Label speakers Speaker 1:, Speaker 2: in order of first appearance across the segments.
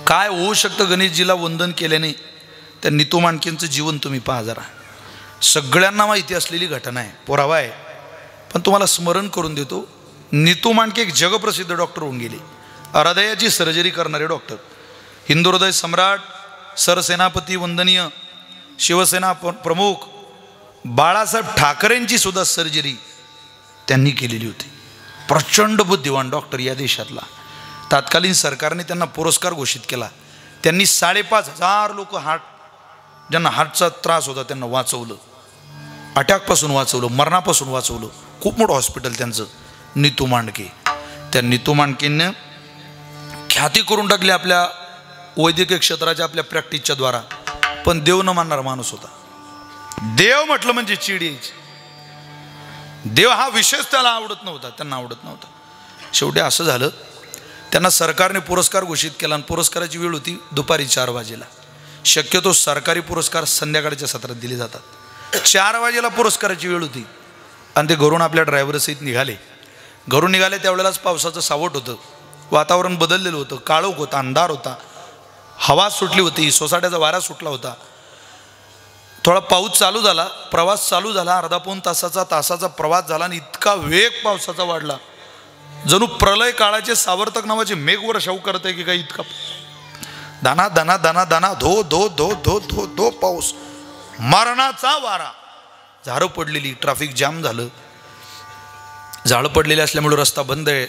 Speaker 1: काय होऊ शकतं गणेशजीला वंदन केल्याने, त्या नीतू मांडकेंचं जीवन तुम्ही पहा जरा. सगळ्यांना माहिती असलेली घटना आहे, पुरावा आहे, पण तुम्हाला स्मरण करून देतो. नीतू मांडके एक जगप्रसिद्ध डॉक्टर होऊन गेले, हृदयाची सर्जरी करणारे डॉक्टर. हिंदू हृदय सम्राट, सरसेनापती वंदनीय शिवसेना प्रमुख बाळासाहेब ठाकरेंची सुद्धा सर्जरी त्यांनी केलेली होती. प्रचंड बुद्धिवान डॉक्टर या देशातला. तत्कालीन सरकारने त्यांना पुरस्कार घोषित केला. त्यांनी 5,500 लोक ज्यांना हार्टचा त्रास होता त्यांना वाचवलं, अटॅकपासून वाचवलं, मरणापासून वाचवलं. खूप मोठं हॉस्पिटल त्यांचं नीतू मांडके. त्या नीतू मांडकेंनी ख्याती करून टाकली आपल्या वैद्यकीय क्षेत्राच्या, आपल्या प्रॅक्टिसच्या द्वारा. पण देव न मानणारा माणूस होता. देव म्हटलं म्हणजे चिड यायची. देव हा विषयच त्याला आवडत नव्हता, त्यांना आवडत नव्हता. शेवटी असं झालं, त्यांना सरकारने पुरस्कार घोषित केला आणि पुरस्काराची वेळ होती दुपारी 4 वाजेला. शक्यतो सरकारी पुरस्कार संध्याकाळच्या सत्रात दिले जातात. 4 वाजेला पुरस्काराची वेळ होती आणि ते घरून आपल्या ड्रायव्हरसहित निघाले. घरून निघाले त्यावेळेलाच पावसाचं सावट होतं, वातावरण बदललेलं होतं, काळोख होता, अंधार होता, हवा सुटली होती, सोसाट्याचा वारा सुटला होता. थोडा पाऊस चालू झाला, प्रवास चालू झाला. अर्धा-पाऊण तासाचा प्रवास झाला आणि इतका वेग पावसाचा वाढला, जणू प्रलय काळाचे सावर्तक नावाचे मेघवर शाऊ करत आहे की काही. इतका दाना दाना दाना दाना धो धो धो धो धो धो पाऊस, मरणाचा वारा, झाडं पडलेली, ट्रॅफिक जाम झालं. झाडं पडलेली असल्यामुळे रस्ता बंद आहे,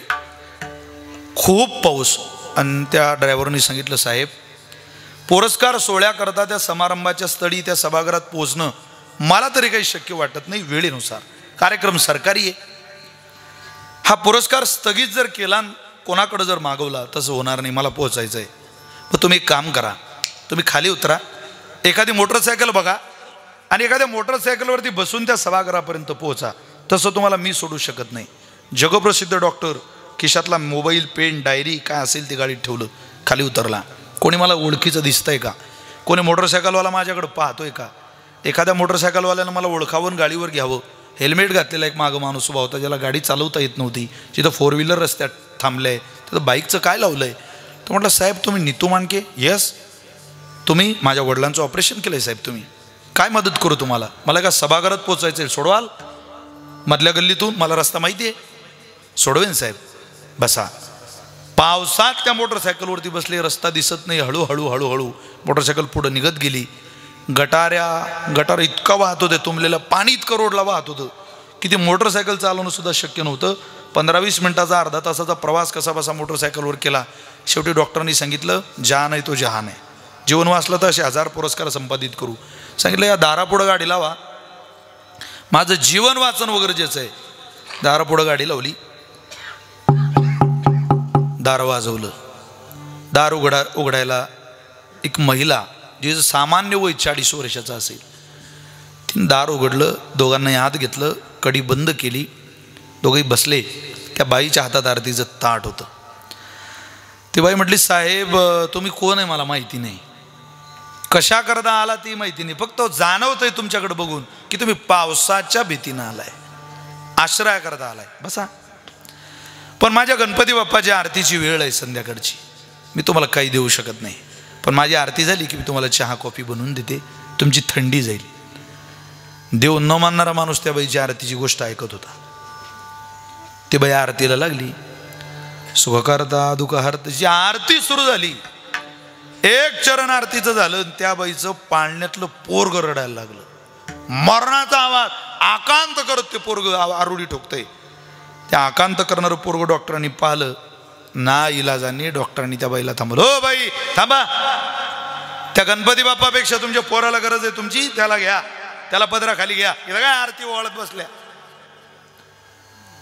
Speaker 1: खूप पाऊस. आणि त्या ड्रायव्हरनी सांगितलं, साहेब पुरस्कार सोहळ्याकरता त्या समारंभाच्या स्थळी त्या सभागृहात पोहोचणं मला तरी काही शक्य वाटत नाही, वेळेनुसार. कार्यक्रम सरकारी आहे, हा पुरस्कार स्थगित जर केला, कोणाकडे जर मागवला तसं होणार नाही, मला पोहोचायचं आहे. मग तुम्ही एक काम करा, तुम्ही खाली उतरा, एखादी मोटरसायकल बघा आणि एखाद्या मोटरसायकलवरती बसून त्या सभागृहापर्यंत पोहोचा. तसं तुम्हाला मी सोडू शकत नाही. जगप्रसिद्ध डॉक्टर खिशातला मोबाईल, पेन, डायरी काय असेल ते गाडीत ठेवलं, खाली उतरला. कोणी मला ओळखीचं दिसतंय का? कोणी मोटरसायकलवाला माझ्याकडं पाहतोय का? एखाद्या मोटरसायकलवाल्यानं मला ओळखावून गाडीवर घ्यावं. हेल्मेट घातलेला एक मागं माणूस उभा होता, ज्याला गाडी चालवता येत नव्हती. जिथं 4 व्हीलर रस्त्यात थांबलं आहे तिथं बाईकचं काय लावलं आहे? तर म्हटलं, साहेब तुम्ही नीतू मांडके? येस. तुम्ही माझ्या वडिलांचं ऑपरेशन केलं आहे साहेब, तुम्ही काय मदत करू तुम्हाला? मला का सभागृहात पोचायचं आहे, सोडवाल? मधल्या गल्लीतून मला रस्ता माहिती आहे, सोडवेन साहेब, बसा. पावसात त्या मोटरसायकलवरती बसले, रस्ता दिसत नाही. हळूहळू हळूहळू मोटरसायकल पुढं निघत गेली. गटार इतका वाहत होते, तुंबलेलं पाणी इतकं रोडला वाहत होतं की ती मोटरसायकल चालवणं सुद्धा शक्य नव्हतं. 15-20 मिनिटाचा, अर्धा तासाचा प्रवास कसा बसा मोटरसायकलवर केला. शेवटी डॉक्टरांनी सांगितलं, जहान आहे तो जहान आहे, जीवन वाचलं तर असे 1000 पुरस्कार संपादित करू. सांगितलं, या दारापुढं गाडी लावा, माझं जीवन वाचन वगैरे गरजेचं आहे. दारापुढं गाडी लावली, दार वाजवलं. दार उघडायला एक महिला, जिचं सामान्य वय 40 वर्षाचं असेल, तिने दार उघडलं, दोघांनाही आत घेतलं, कडी बंद केली. दोघंही बसले. त्या बाईच्या हातात आरतीचं ताट होतं. ती बाई म्हटली, साहेब तुम्ही कोण आहे मला माहिती नाही, कशा करता आला ती माहिती नाही, फक्त जाणवतंय तुमच्याकडे बघून की तुम्ही पावसाच्या भीतीनं आलाय, आश्रया करता आलाय, बसा. पण माझ्या गणपती बाप्पाच्या आरतीची वेळ आहे संध्याकाळची, मी तुम्हाला काही देऊ शकत नाही. पण माझी आरती झाली की मी तुम्हाला चहा कॉफी बनवून देते, तुमची थंडी जाईल. देव न मानणारा माणूस त्या बाईची आरतीची गोष्ट ऐकत होता. ती बाई आरतीला लागली. सुखकर्ता दुःखहर्ताची आरती सुरू झाली. एक चरण आरतीचं झालं, त्या बाईचं पाळण्यातलं पोरग रडायला लागलं. मरणाचा आवाज, आकांत करत ते पोरग आरुडी ठोकतंय. त्या आकांत करणारं पोरग डॉक्टरांनी पाहिलं. ना इलाजाने डॉक्टरांनी त्या बाईला थांबवलं. हो बाई थांबा, त्या गणपती बाप्पापेक्षा तुमच्या पोराला गरज आहे तुमची, त्याला घ्या, त्याला पदराखाली घ्या. इथं काय आरती ओवाळत बसल्या,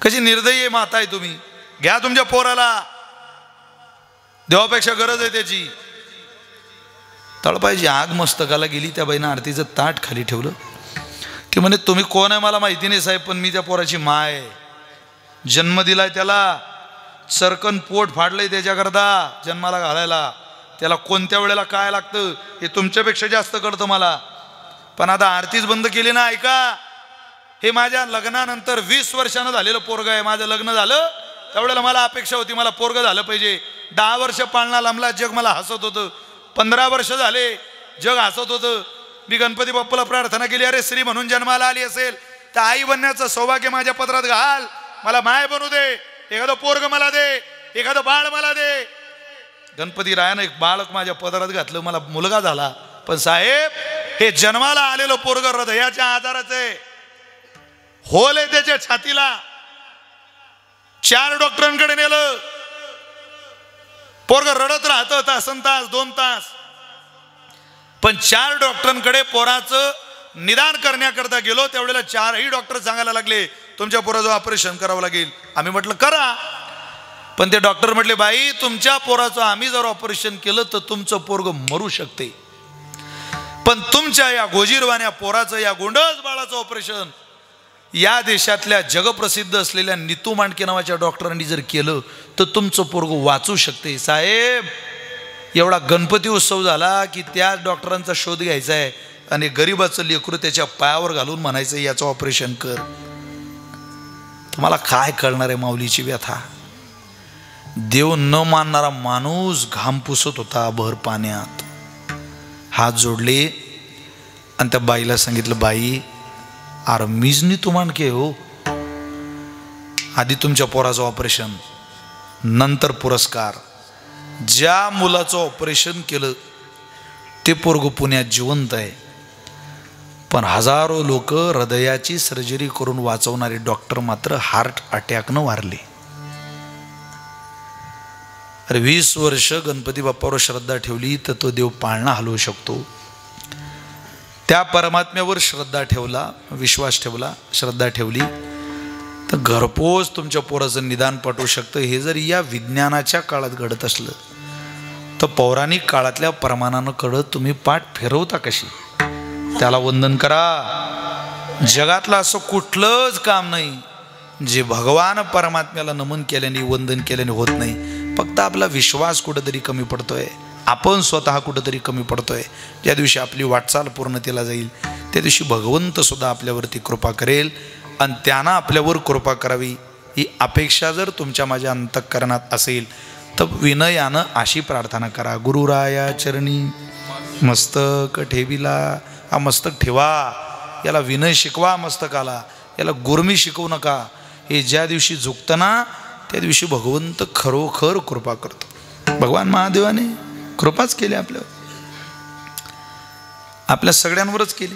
Speaker 1: कशी निर्दयी माता आहे तुम्ही, घ्या तुमच्या पोराला, देवापेक्षा गरज आहे त्याची. तळपायची आग मस्तकाला गेली. त्या बाईनं आरतीचं ताट खाली ठेवलं. ती म्हणे, तुम्ही कोण आहे मला माहिती नाही साहेब, पण मी त्या पोराची माय आहे, जन्म दिलाय त्याला, सरकन पोट फाडलंय त्याच्याकरता जन्माला घालायला, त्याला कोणत्या वेळेला काय लागतं हे तुमच्यापेक्षा जास्त कळतं मला. पण आता आरतीच बंद केली ना, ऐका, हे माझ्या लग्नानंतर 20 वर्षानं झालेलं पोरग आहे. माझं लग्न झालं त्यावेळेला मला अपेक्षा होती मला पोरग झालं पाहिजे. 10 वर्ष पाळणा लांबला, जग मला हसत होतं. 15 वर्ष झाले, जग हसत होतं. मी गणपती बाप्पाला प्रार्थना केली, अरे स्त्री म्हणून जन्माला आली असेल तर आई बनण्याचं सौभाग्य माझ्या पदरात घाल, मला माय बनू दे, एखादं पोरग मला दे, एखादं बाळ मला दे. गणपती रायानं एक बाळक माझ्या पदरात घातलं, मला मुलगा झाला. पण साहेब, हे जन्माला आलेलं पोरग हृदयाच्या आजाराचं आहे, होल आहे त्याच्या छातीला. 4 डॉक्टरांकडे नेलं, पोरग रडत राहतं तासन तास 2 तास. पण 4 डॉक्टरांकडे पोराचं निदान करण्याकरता गेलो, त्यावेळेला 4ही डॉक्टर सांगायला लागले तुमच्या पोराचं ऑपरेशन करावं लागेल. आम्ही म्हटलं करा. पण ते डॉक्टर म्हटले, बाई तुमच्या पोराचं आम्ही जर ऑपरेशन केलं तर तुमचं पोरग मरू शकते, पण तुमच्या या गोजीरवाण्या पोराचं, या गोंडस बाळाचं ऑपरेशन या देशातल्या जगप्रसिद्ध असलेल्या नीतू मांडके नावाच्या डॉक्टरांनी जर केलं तर तुमचं पोरग वाचू शकते. साहेब, एवढा गणपती उत्सव झाला की त्या डॉक्टरांचा शोध घ्यायचा आहे आणि गरीबाचं लेकरू त्याच्या पायावर घालून म्हणायचं याचं ऑपरेशन कर. तुम्हाला काय कळणार आहे माऊलीची व्यथा. देव न मानणारा माणूस घाम पुसत होता भर पाण्यात. हात जोडले आणि त्या बाईला सांगितलं, बाई अरे मीच नीतू मांडके हो, आधी तुमच्या पोराचं ऑपरेशन, नंतर पुरस्कार. ज्या मुलाचं ऑपरेशन केलं ते पोरग पुण्यात जिवंत आहे, पण हजारो लोक हृदयाची सर्जरी करून वाचवणारे डॉक्टर मात्र हार्ट अटॅकनं वारले. अरे 20 वर्ष गणपती बाप्पावर श्रद्धा ठेवली तर तो देव पाळणा हलवू शकतो. त्या परमात्म्यावर श्रद्धा ठेवला, विश्वास ठेवला, श्रद्धा ठेवली तर घरपोच तुमच्या पोराचं निदान पाठवू शकतं. हे जर या विज्ञानाच्या काळात घडत असलं तर पौराणिक काळातल्या प्रमाणानं कळत तुम्ही पाठ फिरवता कशी. त्याला वंदन करा. जगातलं असं कुठलंच काम नाही जे भगवान परमात्म्याला नमन केल्याने, वंदन केल्याने होत नाही. फक्त आपला विश्वास कुठंतरी कमी पडतोय, आपण स्वतः कुठंतरी कमी पडतोय. ज्या दिवशी आपली वाटचाल पूर्णतेला जाईल त्या दिवशी भगवंत सुद्धा आपल्यावरती कृपा करेल आणि त्यानं आपल्यावर कृपा करावी ही अपेक्षा जर तुमच्या माझ्या अंतःकरणात असेल तर विनयानं अशी प्रार्थना करा, गुरुराया चरणी मस्तक ठेविला. हा मस्तक ठेवा, याला विनय शिकवा, मस्तकाला याला गुरमी शिकवू नका. हे ज्या दिवशी झुकतं ना त्या दिवशी भगवंत खरोखर कृपा करतो. भगवान महादेवाने कृपाच केली आपल्यावर, आपल्या सगळ्यांवरच केली.